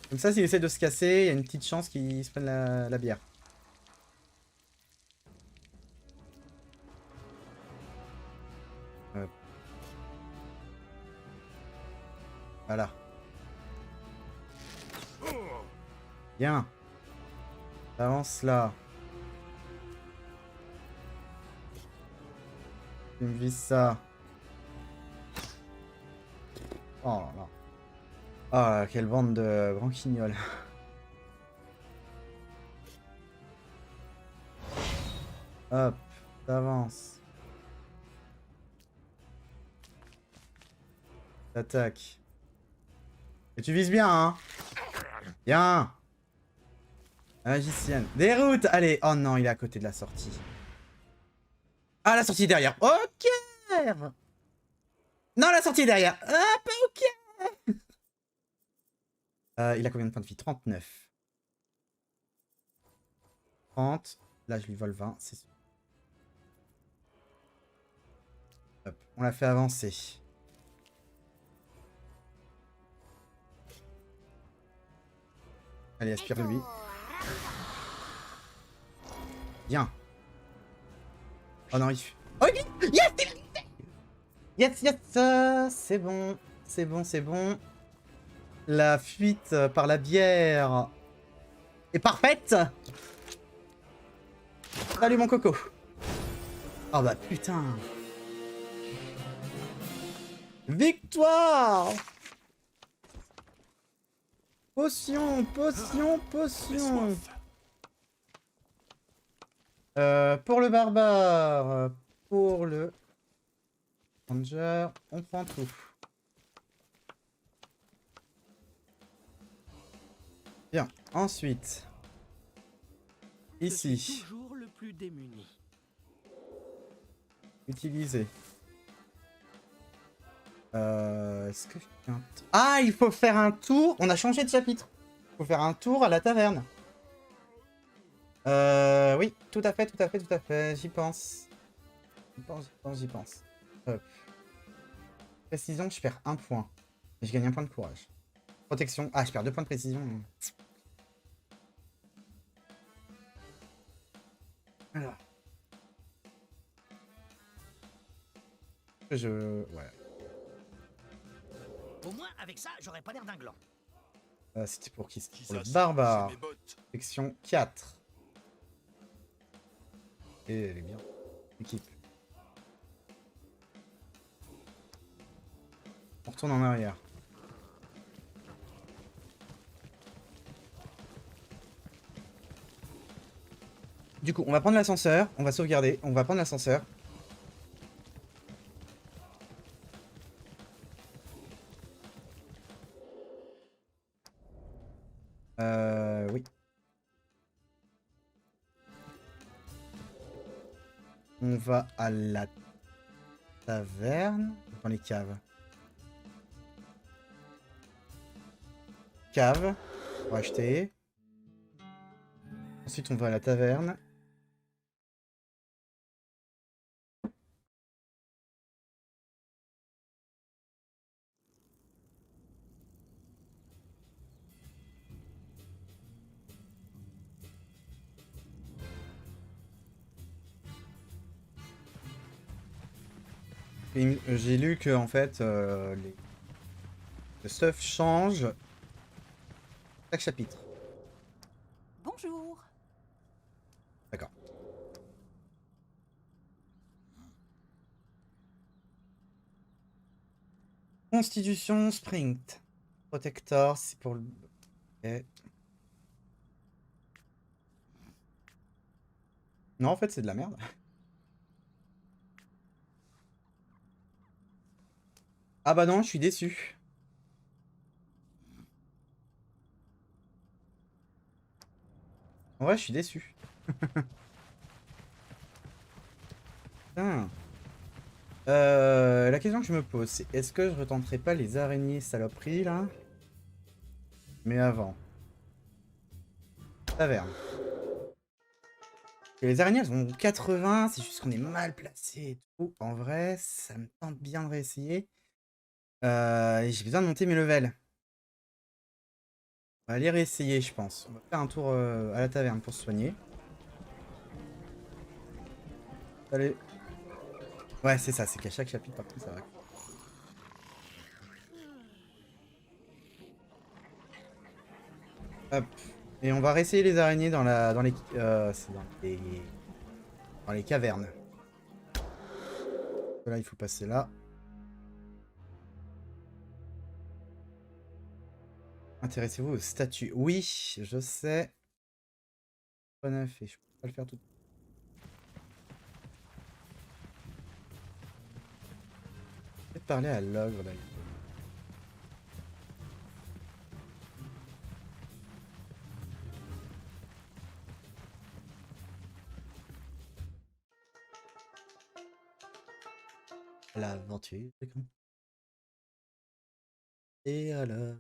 Comme ça, s'il essaie de se casser, il y a une petite chance qu'il se prenne la bière. Hop. Voilà. Bien. Avance là. Tu me vises ça. Oh là là. Ah, quelle bande de branquignoles. Hop, t'avances. T'attaques. Et tu vises bien, hein. Bien. La magicienne. Déroute. Allez. Oh non, il est à côté de la sortie. Ah, la sortie est derrière. Ok. Non, la sortie est derrière. Hop, ok. Il a combien de points de vie? 39. 30. Là, je lui vole 20, c'est sûr. Hop, on l'a fait avancer. Allez, aspire-lui. Bien. Oh non, il... Oh, yes, yes, yes, c'est bon. C'est bon, c'est bon. La fuite par la bière est parfaite. Salut mon coco. Oh bah putain. Victoire. Potion, potion, potion. Pour le barbare, pour le ranger, on prend tout. Bien, ensuite, Je suis ici, toujours le plus démuni. utiliser. Est-ce que... Ah, il faut faire un tour. On a changé de chapitre. Il faut faire un tour à la taverne. Oui, tout à fait, tout à fait, tout à fait. J'y pense. J'y pense, j'y pense, j'y pense. Hop. Précision, je perds 1 point. Et je gagne 1 point de courage. Protection. Ah, je perds 2 points de précision. Alors. Ouais. Au moins, avec ça, j'aurais pas l'air d'un gland. C'était pour qui? C'était Qui pour le ça, barbare. c'est mes bottes. Section 4. Et elle est bien. Équipe. On retourne en arrière. Du coup, on va prendre l'ascenseur. On va sauvegarder. On va prendre l'ascenseur. Oui. On va à la taverne. Dans les caves. Cave. On va acheter. Ensuite, on va à la taverne. J'ai lu que en fait le stuff change chaque chapitre. Bonjour. D'accord. Constitution, sprint. Protector, c'est pour le... Ok. Non, en fait, c'est de la merde. Ah bah non, je suis déçu. En vrai, je suis déçu. Putain. La question que je me pose, c'est est-ce que je retenterai pas les araignées saloperies là? Mais avant. Taverne. Et les araignées, elles ont 80, c'est juste qu'on est mal placé et tout. En vrai, ça me tente bien de réessayer. Et j'ai besoin de monter mes levels. On va aller réessayer, je pense. On va faire un tour à la taverne pour se soigner. Allez. Ouais, c'est ça, c'est qu'à chaque chapitre, par contre, ça va. Hop. Et on va réessayer les araignées dans c'est dans les cavernes. Là, il faut passer là. Intéressez-vous aux statues. Oui, je sais. Pas neuf et je peux pas le faire tout de suite. Peut-être parler à l'ogre là. L'aventure. Et alors.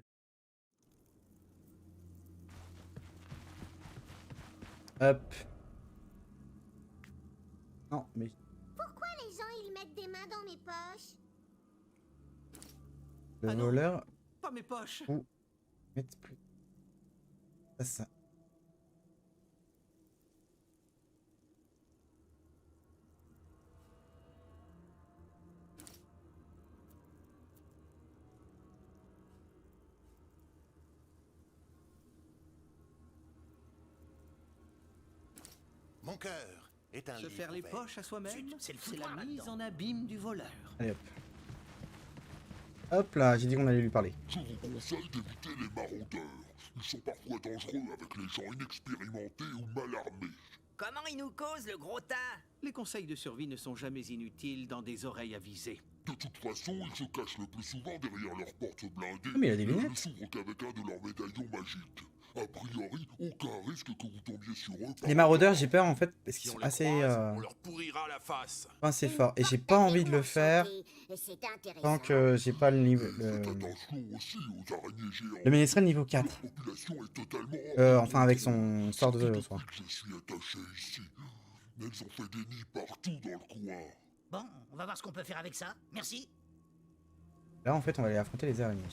Hop. Non, mais. Pourquoi les gens ils mettent des mains dans mes poches? Le Ah non. voleur. Pas mes poches. Mettre plus. Ça. Mon cœur est un Se livre faire les ouvert. poches à soi-même, Zut, c'est le c'est foutoir la mise là-dedans. en abîme du voleur. Allez hop. Hop là, j'ai dit qu'on allait lui parler. Je vous conseille d'éviter les maraudeurs. Ils sont parfois dangereux avec les gens inexpérimentés ou mal armés. Comment il nous cause le gros tas? Les conseils de survie ne sont jamais inutiles dans des oreilles avisées. De toute façon, ils se cachent le plus souvent derrière leurs portes blindées. Ah, mais il a des et elles ne lunettes. s'ouvrent qu'avec un de leurs médaillons magiques. A priori, aucun risque que vous tombiez sur eux. Les maraudeurs, j'ai peur en fait, parce Si qu'ils on sont les assez, croise, on leur pourrira la face. assez forts. Et j'ai pas envie de le faire C'est intéressant. tant que j'ai pas le niveau. Faites attention aussi aux araignées géantes. Le ménestrel niveau 4. Leur population est totalement hors Enfin, avec son sort de depuis soin. que je suis attaché ici. Elles ont fait des nids partout dans le coin. Bon, on va voir ce qu'on peut faire avec ça. Merci. Là, en fait, on va aller affronter les araignées.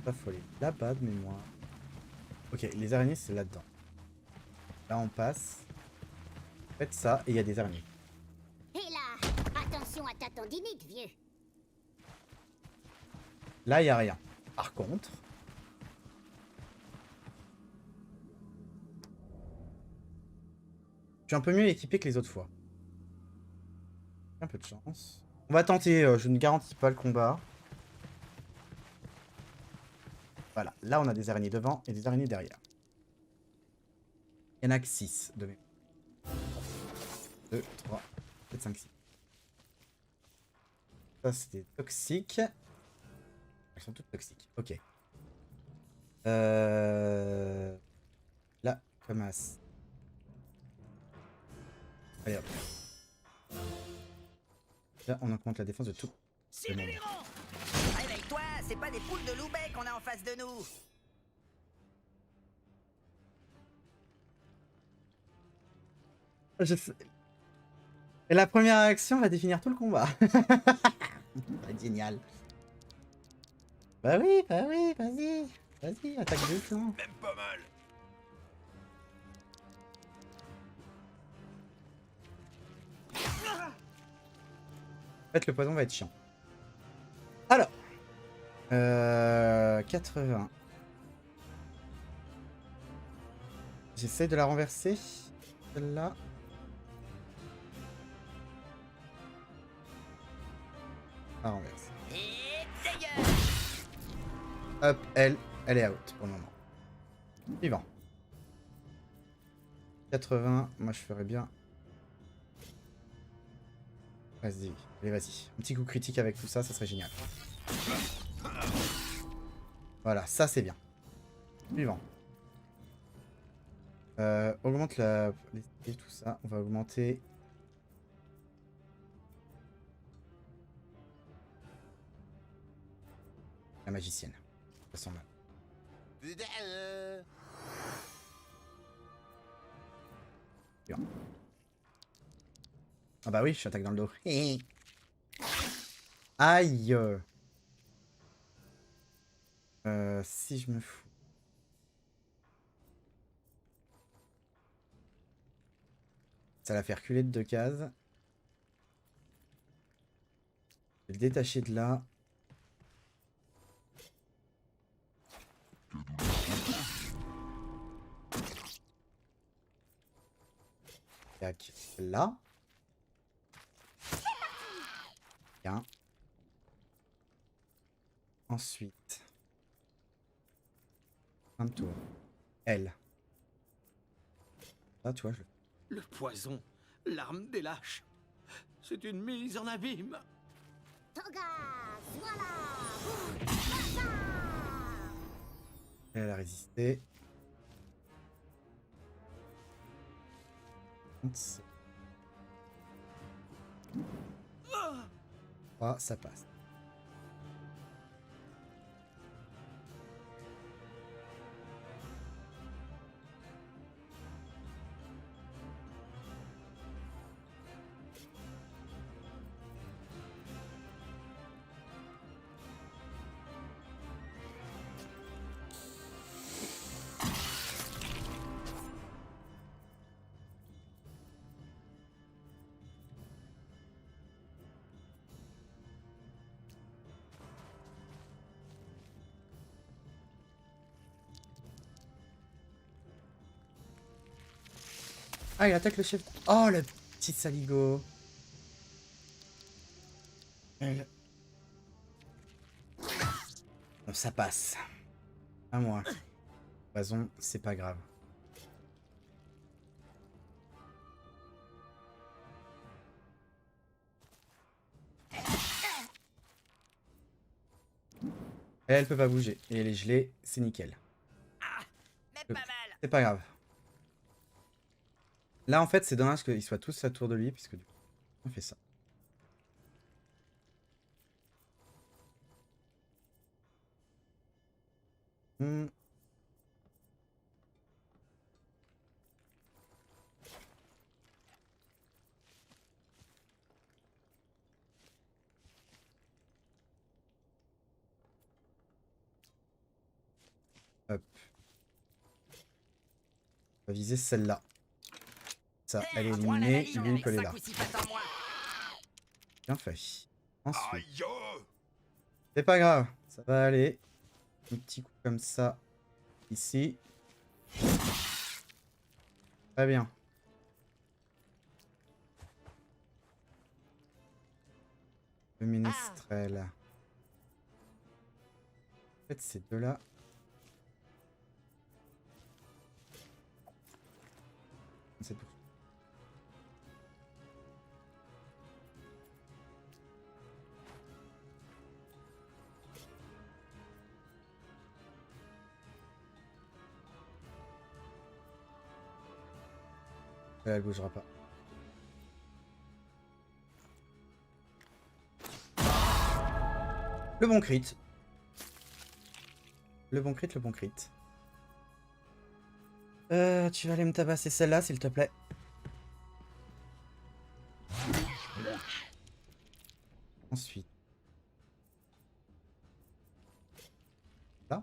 Pas folie. Là-bas de mémoire. Ok, les araignées, c'est là-dedans. Là, on passe. Faites ça, et il y a des araignées. Et là, attention à ta tendinite, vieux. Là, il n'y a rien. Par contre... je suis un peu mieux équipé que les autres fois. Un peu de chance. On va tenter, je ne garantis pas le combat. Voilà, là on a des araignées devant et des araignées derrière. Il y en a que 6 de mémoire. 2, 3, 4, 5, 6. Ça c'était toxique. Elles sont toutes toxiques, ok. Là, comme as. Allez hop. Là, on augmente la défense de tout le monde. Réveille-toi, c'est pas des poules de Loubet qu'on a en face de nous. Je sais. Et la première action va définir tout le combat. C'est génial. Bah oui, vas-y. Vas-y, attaque de flanc. Même pas mal. En fait, le poison va être chiant. Alors. 80. J'essaie de la renverser. Celle-là. Ça renverse. Et dégage. Hop, elle est out pour le moment. Suivant. 80, moi je ferais bien. Vas-y, allez vas-y. Un petit coup critique avec tout ça, ça serait génial. Voilà, ça c'est bien. Suivant. Augmente les tout ça. On va augmenter. La magicienne. Ça sent mal. Bien. Ah bah oui, je t'attaque dans le dos. Aïe. Si je me fous. Ça l'a fait reculer de 2 cases. Je vais le détacher de là. Tac, là. Bien. Ensuite. Un tour. Elle. Là, tu vois, je... Le poison, l'arme des lâches. C'est une mise en abîme. Toga, voilà. Elle a résisté. Ah, ça passe. Ah, il attaque le chef. Oh, le petit saligo. Elle. Bon, ça passe. À moi. Poison, c'est pas grave. Elle peut pas bouger. Et elle est gelée, c'est nickel. Mais pas mal. C'est pas grave. Là, en fait, c'est dommage qu'ils soient tous à tour de lui, puisque du coup, on fait ça. Hmm. Hop. On va viser celle-là. Ça, elle est éliminée. Lui, il peut aller là. Bien fait. Ensuite. Aïe! C'est pas grave. Ça va aller. Un petit coup comme ça. Ici. Très bien. Le ménestrel. En fait, ces deux-là. C'est tout. Elle bougera pas. Le bon crit. Le bon crit, le bon crit. Tu vas aller me tabasser celle-là, s'il te plaît. Ensuite. Là.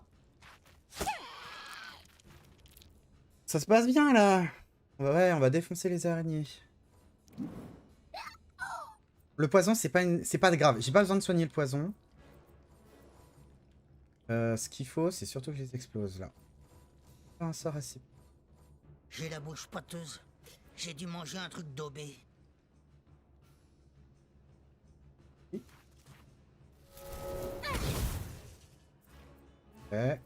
Ça se passe bien, là. Ouais, on va défoncer les araignées. Le poison, c'est pas grave. J'ai pas besoin de soigner le poison. Ce qu'il faut, c'est surtout que je les explose, là. Pas un sort assez... J'ai la bouche pâteuse. J'ai dû manger un truc daubé. Ouais.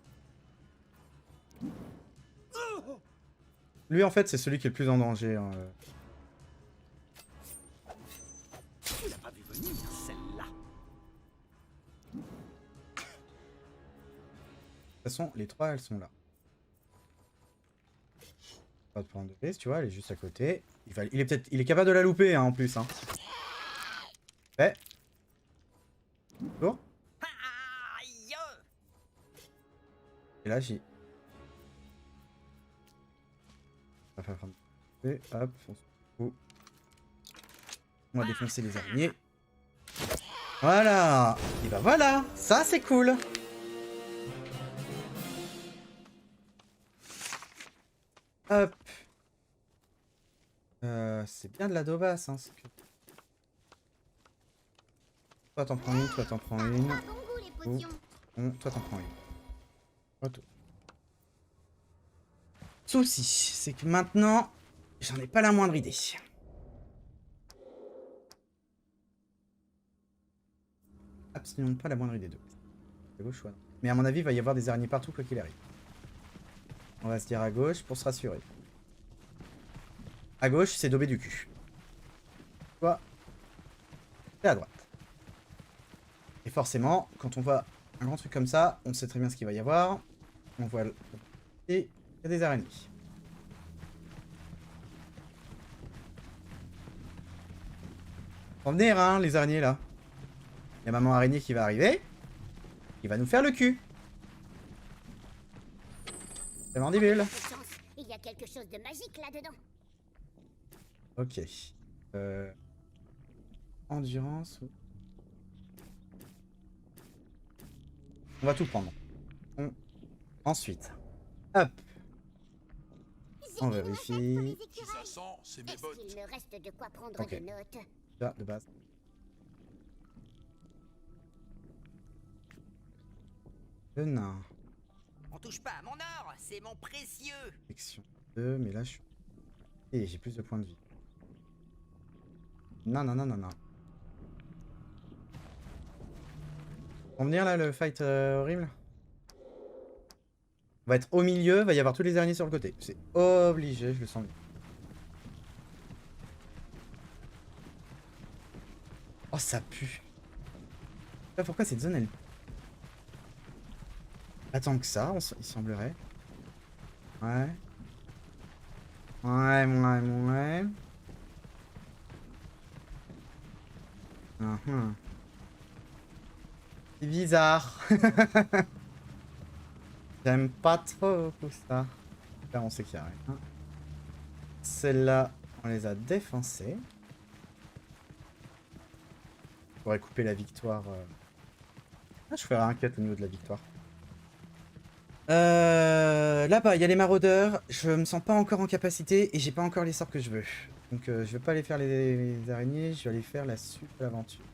Lui, en fait, c'est celui qui est le plus en danger. Hein. Tu l'as pas vu venir, celle-là. De toute façon, les trois, elles sont là. Pas de prendre de risque, tu vois, elle est juste à côté. Il est capable de la louper, hein, en plus. Hein. Ouais. Bonjour. Aïe. Et là, j'y... On va faire prendre... Hop, on se fout. On va défoncer les araignées. Voilà. Et bah voilà, ça c'est cool. Hop. C'est bien de la daubasse, hein. Que... Toi t'en prends une, toi t'en prends une. Pas bon goût, les potions. Toi t'en prends une. Auto. Souci, c'est que maintenant, j'en ai pas la moindre idée. Absolument pas la moindre idée de. C'est gauche ou à droite. Mais à mon avis, il va y avoir des araignées partout, quoi qu'il arrive. On va se dire à gauche pour se rassurer. À gauche, c'est daubé du cul. Toi, c'est à droite. Et forcément, quand on voit un grand truc comme ça, on sait très bien ce qu'il va y avoir. On voit... Et il y a des araignées. Faut venir, hein, les araignées, là. Il y a maman araignée qui va arriver. Qui va nous faire le cul. C'est mandibule. Il y a quelque chose de magique là-dedans. Ok. Endurance. On va tout prendre. Ensuite. Hop. On vérifie. Si ça sent, c'est mes Est-ce bottes. qu'il me reste de quoi prendre Ok. des notes? Là, de base. Le nain. On touche pas à mon or, c'est mon précieux. Section 2, mais là je suis... Et j'ai plus de points de vie. Non, non, non, non, non. On va venir là, le fight horrible. On va être au milieu, va y avoir tous les araignées sur le côté. C'est obligé, je le sens bien. Oh, ça pue. Là, pourquoi cette zone, elle... Attends que ça, il semblerait. Ouais. Ouais, ouais, ouais. C'est bizarre. J'aime pas trop ça. Là, on sait qu'il y a rien. Celle-là, on les a défoncées. Je pourrais couper la victoire. Ah, je ferai un cut au niveau de la victoire. Là-bas, il y a les maraudeurs. Je me sens pas encore en capacité et j'ai pas encore les sorts que je veux. Donc, je vais pas aller faire les araignées. Je vais aller faire la suite de l'aventure.